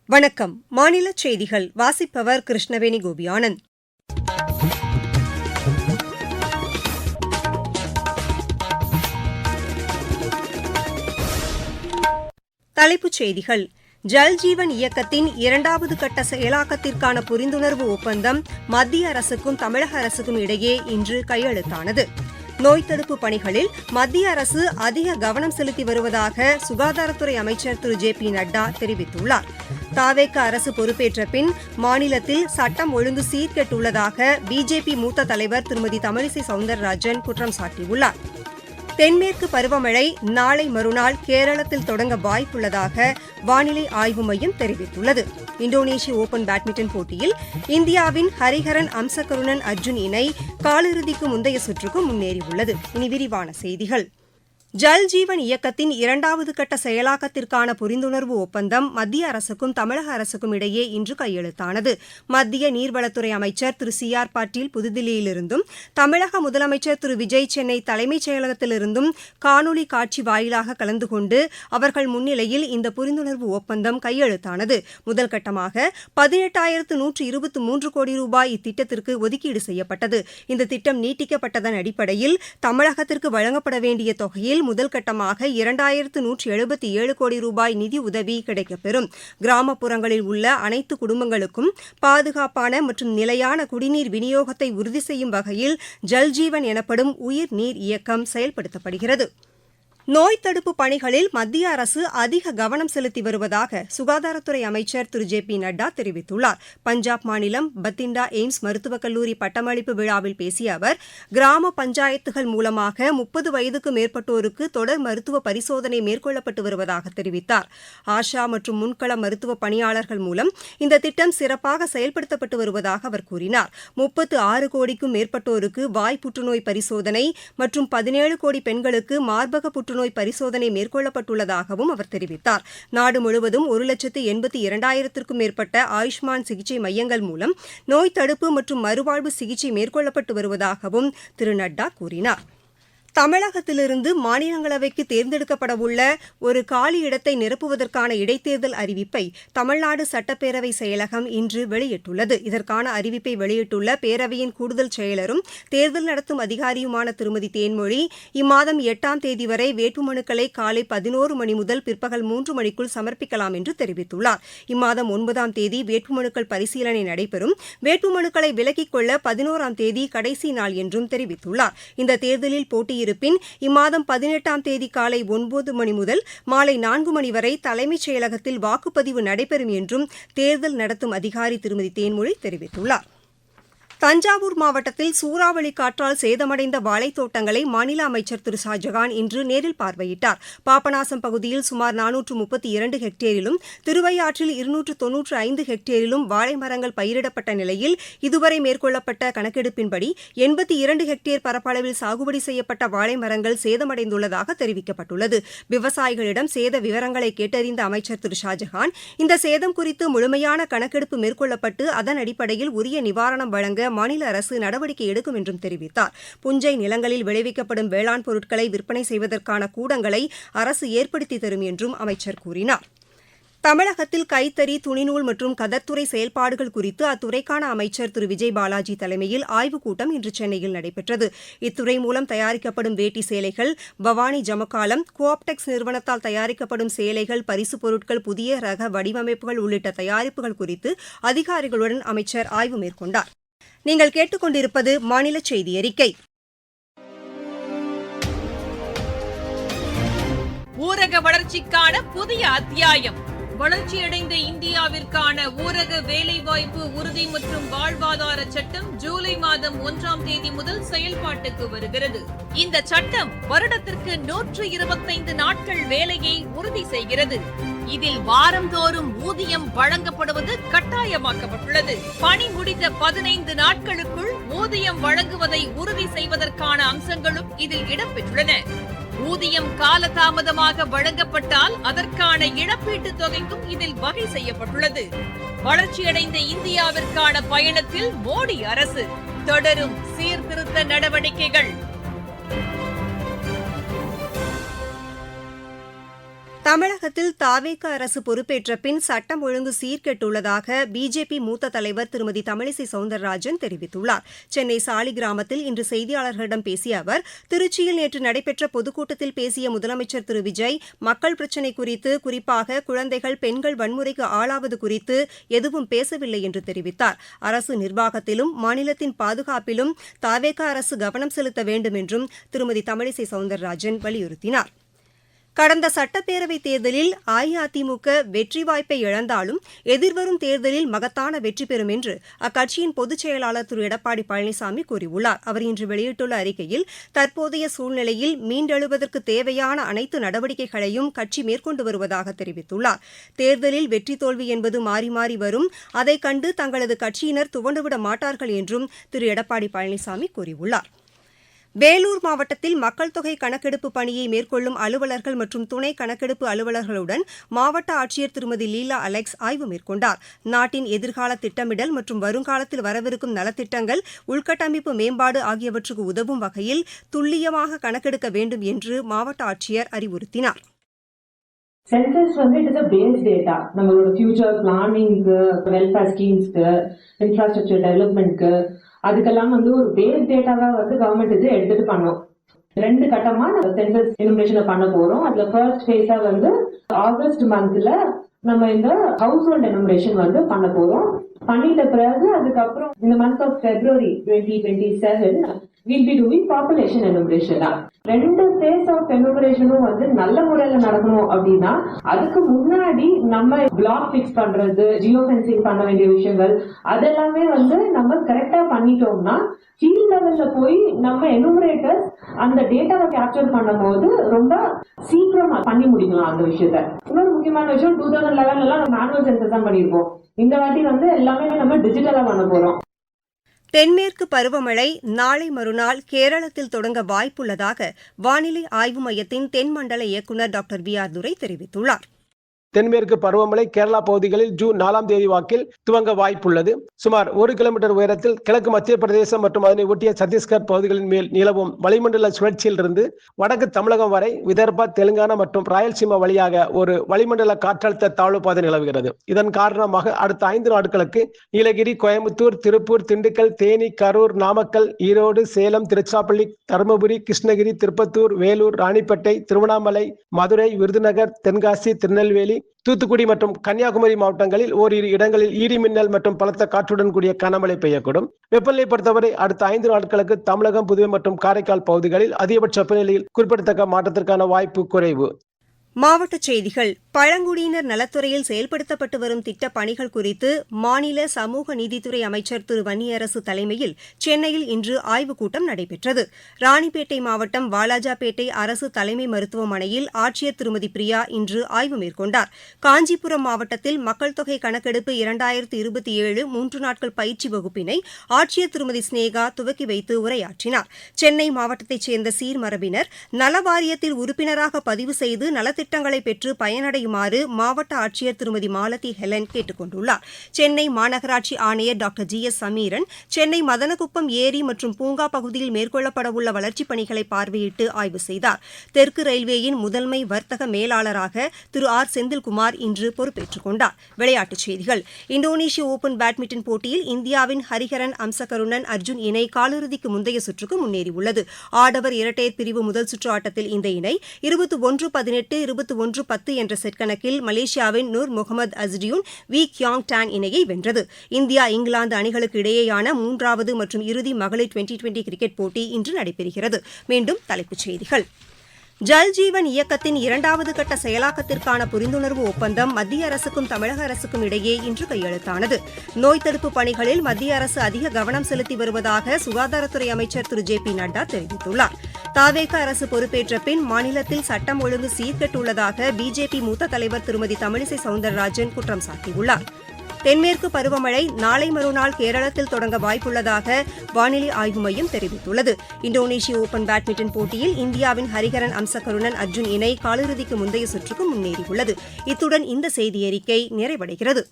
வணக்கம். மாநில செய்திகள் வாசிப்பவர் கிருஷ்ணவேணி கோபியானந்த். தலைப்புச் செய்திகள். ஜல்ஜீவன் இயக்கத்தின் 2வது கட்ட செயலாக்கத்திற்கான புரிந்துணர்வு ஒப்பந்தம் மத்திய அரசுக்கும் தமிழக அரசுக்கும் இடையே இன்று கையெழுத்தானது. நோய் தடுப்பு பணிகளில் மத்திய அரசு அதிக கவனம் செலுத்தி வருவதாக சுகாதாரத்துறை அமைச்சர் திரு ஜே.பி. நட்டா தெரிவித்துள்ளார். தாவேக அரசு பொறுப்பேற்ற பின் மாநிலத்தில் சட்டம் ஒழுங்கு சீர்கெட்டுள்ளதாக பிஜேபி மூத்த தலைவர் திருமதி தமிழிசை சவுந்தரராஜன் குற்றம் சாட்டியுள்ளார். தென்மேற்கு பருவமழை நாளை மறுநாள் கேரளத்தில் தொடங்க வாய்ப்புள்ளதாக வானிலை ஆய்வு மையம் தெரிவித்துள்ளது. இந்தோனேஷிய ஓபன் பேட்மிண்டன் போட்டியில் இந்தியாவின் ஹரிஹரன் அம்சகருணன் அர்ஜுன் இணை காலிறுதிக்கு முந்தைய சுற்றுக்கு முன்னேறியுள்ளது. இனி விரிவான செய்திகள். ஜல்ஜீவன் இயக்கத்தின் 2வது கட்ட செயலாக்கத்திற்கான புரிந்துணர்வு ஒப்பந்தம் மத்திய அரசுக்கும் தமிழக அரசுக்கும் இடையே இன்று கையெழுத்தானது. மத்திய நீர்வளத்துறை அமைச்சர் திரு சி ஆர் பாட்டீல் புதுதில்லியிலிருந்தும் தமிழக முதலமைச்சர் திரு விஜய் சென்னை தலைமைச் செயலகத்திலிருந்தும் காணொலி காட்சி வாயிலாக கலந்து கொண்டு அவர்கள் முன்னிலையில் இந்த புரிந்துணர்வு ஒப்பந்தம் கையெழுத்தானது. முதல் கட்டமாக 18,123 கோடி ரூபாய் இத்திட்டத்திற்கு ஒதுக்கீடு செய்யப்பட்டது. இந்த திட்டம் நீட்டிக்கப்பட்டதன் அடிப்படையில் தமிழகத்திற்கு வழங்கப்பட வேண்டிய தொகையில் முதல் கட்டமாக 2,177 கோடி ரூபாய் நிதி உதவி கிடைக்கப்பெறும். கிராமப்புறங்களில் உள்ள அனைத்து குடும்பங்களுக்கும் பாதுகாப்பான மற்றும் நிலையான குடிநீர் விநியோகத்தை உறுதி செய்யும் வகையில் ஜல்ஜீவன் எனப்படும் உயிர் நீர் இயக்கம் செயல்படுத்தப்படுகிறது. நோய் தடுப்பு பணிகளில் மத்திய அரசு அதிக கவனம் செலுத்தி வருவதாக சுகாதாரத்துறை அமைச்சர் திரு ஜே.பி. நட்டா தெரிவித்துள்ளார். பஞ்சாப் மாநிலம் பத்திண்டா எய்ம்ஸ் மருத்துவக் கல்லூரி பட்டமளிப்பு விழாவில் பேசிய அவர், கிராம பஞ்சாயத்துகள் மூலமாக 30 வயதுக்கு மேற்பட்டோருக்கு தொடர் மருத்துவ பரிசோதனை மேற்கொள்ளப்பட்டு வருவதாக தெரிவித்தார். ஆஷா மற்றும் முன்கள மருத்துவ பணியாளர்கள் மூலம் இந்த திட்டம் சிறப்பாக செயல்படுத்தப்பட்டு வருவதாக அவர் கூறினார். 36 கோடிக்கும் மேற்பட்டோருக்கு வாய் புற்றுநோய் பரிசோதனை மற்றும் 17 கோடி பெண்களுக்கு மார்பக புற்றுநோய் பரிசோதனை மேற்கொள்ளப்பட்டுள்ளதாகவும் அவர் தெரிவித்தார். நாடு முழுவதும் 1,82,000க்கும் மேற்பட்ட ஆயுஷ்மான் சிகிச்சை மையங்கள் மூலம் நோய் தடுப்பு மற்றும் மறுவாழ்வு சிகிச்சை மேற்கொள்ளப்பட்டு வருவதாகவும் திரு நட்டா கூறினார். தமிழகத்திலிருந்து மாநிலங்களவைக்கு தேர்ந்தெடுக்கப்படவுள்ள ஒரு காலி இடத்தை நிரப்புவதற்கான இடைத்தேர்தல் அறிவிப்பை தமிழ்நாடு சட்டப்பேரவை செயலகம் இன்று வெளியிட்டுள்ளது. இதற்கான அறிவிப்பை வெளியிட்டுள்ள பேரவையின் கூடுதல் செயலரும் தேர்தல் நடத்தும் அதிகாரியுமான திருமதி தேன்மொழி, இம்மாதம் 8ஆம் தேதி வரை வேட்புமனுக்களை காலை 11 மணி முதல் பிற்பகல் 3 மணிக்குள் சமர்ப்பிக்கலாம் என்று தெரிவித்துள்ளார். இம்மாதம் 9ஆம் தேதி வேட்புமனுக்கள் பரிசீலனை நடைபெறும். வேட்புமனுக்களை விலக்கிக் கொள்ள 11ஆம் தேதி கடைசி நாள் என்றும் தெரிவித்துள்ளார். இந்த தேர்தலில் போட்டியிருப்பின் இம்மாதம் 18ஆம் தேதி காலை 9 மணி முதல் மாலை 4 மணி வரை தலைமைச் செயலகத்தில் வாக்குப்பதிவு நடைபெறும் என்றும் தேர்தல் நடத்தும் அதிகாரி திருமதி தேன்மொழி தெரிவித்துள்ளார். தஞ்சாவூர் மாவட்டத்தில் சூறாவளி காற்றால் சேதமடைந்த வாழைத்தோட்டங்களை மாநில அமைச்சர் திரு ஷாஜகான் இன்று நேரில் பார்வையிட்டார். பாபநாசம் பகுதியில் சுமார் 432 ஹெக்டேரிலும் திருவையாற்றில் 295 ஹெக்டேரிலும் வாழை மரங்கள் பயிரிடப்பட்ட நிலையில் இதுவரை மேற்கொள்ளப்பட்ட கணக்கெடுப்பின்படி 82 ஹெக்டேர் பரப்பளவில் சாகுபடி செய்யப்பட்ட வாழை மரங்கள் சேதமடைந்துள்ளதாக தெரிவிக்கப்பட்டுள்ளது. விவசாயிகளிடம் சேத விவரங்களை கேட்டறிந்த அமைச்சர் திரு ஷாஜகான் இந்த சேதம் குறித்து முழுமையான கணக்கெடுப்பு மேற்கொள்ளப்பட்டு அதன் அடிப்படையில் உரிய நிவாரணம் வழங்க மாநில அரசு நடவடிக்கை எடுக்கும் என்றும் தெரிவித்தார். புஞ்சை நிலங்களில் விளைவிக்கப்படும் வேளாண் பொருட்களை விற்பனை செய்வதற்கான கூடங்களை அரசு ஏற்படுத்தி தரும் என்றும் அமைச்சர் கூறினார். தமிழகத்தில் கைத்தறி, துணிநூல் மற்றும் கதர்த்துறை செயல்பாடுகள் குறித்து அத்துறைக்கான அமைச்சர் திரு விஜய் பாலாஜி தலைமையில் ஆய்வுக் கூட்டம் இன்று சென்னையில் நடைபெற்றது. இத்துறை மூலம் தயாரிக்கப்படும் வேட்டி சேலைகள், பவானி ஜமக்காலம், கோஆப்டெக்ஸ் நிறுவனத்தால் தயாரிக்கப்படும் சேலைகள், பரிசுப் பொருட்கள், புதிய ரக வடிவமைப்புகள் உள்ளிட்ட தயாரிப்புகள் குறித்து அதிகாரிகளுடன் அமைச்சர் ஆய்வு மேற்கொண்டார். நீங்கள் கேட்டுக்கொண்டிருப்பது மாநில செய்தி அறிக்கை. ஊரக வளர்ச்சிக்கான புதிய அத்தியாயம். வளர்ச்சியடைந்த இந்தியாவிற்கான ஊரக வேலைவாய்ப்பு உறுதி மற்றும் வாழ்வாதார சட்டம் ஜூலை மாதம் 1ஆம் தேதி முதல் செயல்பாட்டுக்கு வருகிறது. இந்த சட்டம் வருடத்திற்கு 125 நாட்கள் வேலையை உறுதி செய்கிறது. இதில் வாரந்தோறும் ஊதியம் வழங்கப்படுவது கட்டாயமாக்கப்பட்டுள்ளது. பணி முடிந்த 15 நாட்களுக்குள் ஊதியம் வழங்குவதை உறுதி செய்வதற்கான அம்சங்களும் இதில் இடம்பெற்றுள்ளன. ஊதியம் காலதாமதமாக வழங்கப்பட்டால் அதற்கான இழப்பீட்டுத் தொகைக்கும் இதில் வகை செய்யப்பட்டுள்ளது. வளர்ச்சியடைந்த இந்தியாவிற்கான பயணத்தில் மோடி அரசு தொடரும் சீர்திருத்த நடவடிக்கைகள். தமிழகத்தில் தாவேக அரசு பொறுப்பேற்ற பின் சட்டம் ஒழுங்கு சீர்கெட்டுள்ளதாக பிஜேபி மூத்த தலைவர் திருமதி தமிழிசை சவுந்தரராஜன் தெரிவித்துள்ளார். சென்னை சாலிகிராமத்தில் இன்று செய்தியாளர்களிடம் பேசிய அவர், திருச்சியில் நேற்று நடைபெற்ற பொதுக்கூட்டத்தில் பேசிய முதலமைச்சர் திரு விஜய் மக்கள் பிரச்சினை குறித்து, குறிப்பாக குழந்தைகள், பெண்கள் வன்முறைக்கு ஆளாவது குறித்து எதுவும் பேசவில்லை என்று தெரிவித்தார். அரசு நிர்வாகத்திலும் மாநிலத்தின் பாதுகாப்பிலும் தாவேக அரசு கவனம் செலுத்த வேண்டும் என்றும் திருமதி தமிழிசை சவுந்தரராஜன் வலியுறுத்தினார். கடந்த சட்டப்பேரவைத் தேர்தலில் அஇஅதிமுக வெற்றி வாய்ப்பை இழந்தாலும் எதிர்வரும் தேர்தலில் மகத்தான வெற்றி பெறும் என்று அக்கட்சியின் பொதுச் செயலாளர் திரு எடப்பாடி பழனிசாமி கூறியுள்ளார். அவர் இன்று வெளியிட்டுள்ள அறிக்கையில், தற்போதைய சூழ்நிலையில் மீண்டெழுவதற்கு தேவையான அனைத்து நடவடிக்கைகளையும் கட்சி மேற்கொண்டு வருவதாக தெரிவித்துள்ளார். தேர்தலில் வெற்றி தோல்வி என்பது மாறி மாறி வரும், அதைக் கண்டு தங்களது கட்சியினர் துவண்டுவிட மாட்டார்கள் என்றும் திரு எடப்பாடி பழனிசாமி கூறியுள்ளார். வேலூர் மாவட்டத்தில் மக்கள் தொகை கணக்கெடுப்பு பணியை மேற்கொள்ளும் அலுவலர்கள் மற்றும் துணை கணக்கெடுப்பு அலுவலர்களுடன் மாவட்ட ஆட்சியர் திருமதி லீலா அலெக்ஸ் ஆய்வு மேற்கொண்டார். நாட்டின் எதிர்கால திட்டமிடல் மற்றும் வருங்காலத்தில் வரவிருக்கும் நலத்திட்டங்கள், உள்கட்டமைப்பு மேம்பாடு ஆகியவற்றுக்கு உதவும் வகையில் துல்லியமாக கணக்கெடுக்க வேண்டும் என்று மாவட்ட ஆட்சியர் அறிவுறுத்தினார். Census it is a base data. நம்மளோட ஃபியூச்சர் பிளானிங்க்கு, வெல்ஃபேர் ஸ்கீம்ஸ்க்கு, இன்ஃப்ராஸ்ட்ரக்சர் டெவலப்மெண்ட்க்கு, அதுக்கெல்லாம் ஒரு பேஸ் டேட்டாவா கவர்மெண்ட் இது எடுத்துட்டு பண்ணோம். 2 கட்டமா நம்ம சென்சஸ் எனுமரேஷன் பண்ண போறோம். அதுல ஃபர்ஸ்ட் ஃபேஸா ஆகஸ்ட் மந்த்ல நம்ம இந்த ஹவுஸ் ஹோல்ட் எனுமரேஷன் பண்ண போறோம். பண்ணிட்ட பிறகு அதுக்கப்புறம் இந்த month of February 2027 we'll be doing population enumeration. 2 phase of enumeration நல்ல முறையில நடக்கணும் அப்படின்னா அதுக்கு முன்னாடி நம்ம பிளாக் பிக்ஸ் பண்றது, ஜியோ ஃபென்சிங் பண்ண வேண்டிய விஷயங்கள் அதெல்லாமே நம்ம கரெக்டா பண்ணிட்டோம்னா ஃபீல்ட் லெவல்ல போய் நம்ம எனுமரேட்டர்ஸ் அந்த டேட்டாவை கேப்சர் பண்ணும் போது ரொம்ப சீக்கிரமா பண்ணி முடிக்கலாம் அந்த விஷயத்த. இன்னொரு முக்கியமான விஷயம், 2011 எல்லாம் நம்ம மேனுவல் சென்சஸ் தான் பண்ணிருப்போம். இந்த வாட்டி எல்லாமே நம்ம டிஜிட்டலா பண்ண போறோம். தென்மேற்கு பருவமழை நாளை மறுநாள் கேரளத்தில் தொடங்க வாய்ப்புள்ளதாக வானிலை ஆய்வு மையத்தின் தென்மண்டல இயக்குநர் டாக்டர் வி ஆர் துரை தெரிவித்துள்ளார். தென்மேற்கு பருவமழை கேரளா பகுதிகளில் ஜூன் 4ஆம் தேதி வாக்கில் துவங்க வாய்ப்புள்ளது. சுமார் 1 கிலோமீட்டர் உயரத்தில் கிழக்கு மத்திய பிரதேசம் மற்றும் அதனை ஒட்டிய சத்தீஸ்கர் பகுதிகளின் மேல் நிலவும் வளிமண்டல சுழற்சியிலிருந்து வடக்கு தமிழகம் வரை விதர்பா, தெலுங்கானா மற்றும் ராயல்சீமா வழியாக ஒரு வளிமண்டல காற்றழுத்த தாழ்வு பாதை நிலவுகிறது. இதன் காரணமாக அடுத்த 5 நாட்களுக்கு நீலகிரி, கோயம்புத்தூர், திருப்பூர், திண்டுக்கல், தேனி, கரூர், நாமக்கல், ஈரோடு, சேலம், திருச்சிராப்பள்ளி, தருமபுரி, கிருஷ்ணகிரி, திருப்பத்தூர், வேலூர், ராணிப்பேட்டை, திருவண்ணாமலை, மதுரை, விருதுநகர், தென்காசி, திருநெல்வேலி, தூத்துக்குடி மற்றும் கன்னியாகுமரி மாவட்டங்களில் ஓரிரு இடங்களில் இடி மின்னல் மற்றும் பலத்த காற்றுடன் கூடிய கனமழை பெய்யக்கூடும். வெப்பநிலை பொறுத்தவரை அடுத்த 5 நாட்களுக்கு தமிழகம், புதுவை மற்றும் காரைக்கால் பகுதிகளில் அதிகபட்ச வெப்பநிலையில் குறிப்பிடத்தக்க மாற்றத்திற்கான வாய்ப்பு குறைவு. மாவட்டச் செய்திகள். பழங்குடியினர் நலத்துறையில் செயல்படுத்தப்பட்டு வரும் திட்டப் பணிகள் குறித்து மாநில சமூக நீதித்துறை அமைச்சர் திரு வன்னியரசு தலைமையில் சென்னையில் இன்று ஆய்வுக் கூட்டம் நடைபெற்றது. ராணிப்பேட்டை மாவட்டம் வாலாஜாபேட்டை அரசு தலைமை மருத்துவமனையில் ஆட்சியர் திருமதி பிரியா இன்று ஆய்வு மேற்கொண்டார். காஞ்சிபுரம் மாவட்டத்தில் மக்கள் தொகை கணக்கெடுப்பு 2027 3 நாட்கள் பயிற்சி வகுப்பினை ஆட்சியர் திருமதி ஸ்னேகா துவக்கி வைத்து உரையாற்றினார். சென்னை மாவட்டத்தைச் சேர்ந்த சீர்மரபினர் நலவாரியத்தில் உறுப்பினராக பதிவு செய்து நலத்திட்டங்களை பெற்று பயனடையுமாறு மாவட்ட ஆட்சியர் திருமதி மாலதி ஹெலன் கேட்டுக் கொண்டுள்ளார். சென்னை மாநகராட்சி ஆணையர் டாக்டர் GS சமீரன் சென்னை மதனகுப்பம் ஏரி மற்றும் பூங்கா பகுதியில் மேற்கொள்ளப்படவுள்ள வளர்ச்சிப் பணிகளை பார்வையிட்டு ஆய்வு செய்தார். தெற்கு ரயில்வேயின் முதன்மை வர்த்தக மேலாளராக திரு R செந்தில்குமார் இன்று பொறுப்பேற்றுக் கொண்டார். விளையாட்டுச் செய்திகள். இந்தோனேஷிய ஓபன் பேட்மிண்டன் போட்டியில் இந்தியாவின் ஹரிஹரன் அம்சகருணன் அர்ஜுன் இணை காலிறுதிக்கு முந்தைய சுற்றுக்கு முன்னேறியுள்ளது. ஆடவர் இரட்டையர் பிரிவு முதல் சுற்று ஆட்டத்தில் இந்த இணை 21-18, 21-10 என்ற செட் கணக்கில் மலேசியாவின் நூர் முகமது அஸ்டியூன் வி கியாங் டான் இணையை வென்றது. இந்தியா இங்கிலாந்து அணிகளுக்கு இடையேயான 3வது மற்றும் இறுதி மகளிர் 2020 கிரிக்கெட் போட்டி இன்று நடைபெறுகிறது. மீண்டும் தலைப்புச் செய்திகள். ஜல்ஜீவன் இயக்கத்தின் 2வது கட்ட செயலாக்கத்திற்கான புரிந்துணர்வு ஒப்பந்தம் மத்திய அரசுக்கும் தமிழக அரசுக்கும் இடையே இன்று கையெழுத்தானது. நோய் தடுப்பு பணிகளில் மத்திய அரசு அதிக கவனம் செலுத்தி வருவதாக சுகாதாரத்துறை அமைச்சர் திரு JP நட்டா தெரிவித்துள்ளார். தாவேக அரசு பொறுப்பேற்ற பின் மாநிலத்தில் சட்டம் ஒழுங்கு சீர்கெட்டுள்ளதாக பிஜேபி மூத்த தலைவர் திருமதி தமிழிசை சவுந்தரராஜன் குற்றம் சாட்டியுள்ளார். தென்மேற்கு பருவமழை நாளை மறுநாள் கேரளத்தில் தொடங்க வாய்ப்புள்ளதாக வானிலை ஆய்வு மையம் தெரிவித்துள்ளது. இந்தோனேஷிய ஓபன் பேட்மிண்டன் போட்டியில் இந்தியாவின் ஹரிஹரன் அம்சகருணன் அர்ஜுன் இணை காலிறுதிக்கு முந்தைய சுற்றுக்கு முன்னேறியுள்ளது. இத்துடன் இந்த செய்தியறிக்கை நிறைவடைகிறது.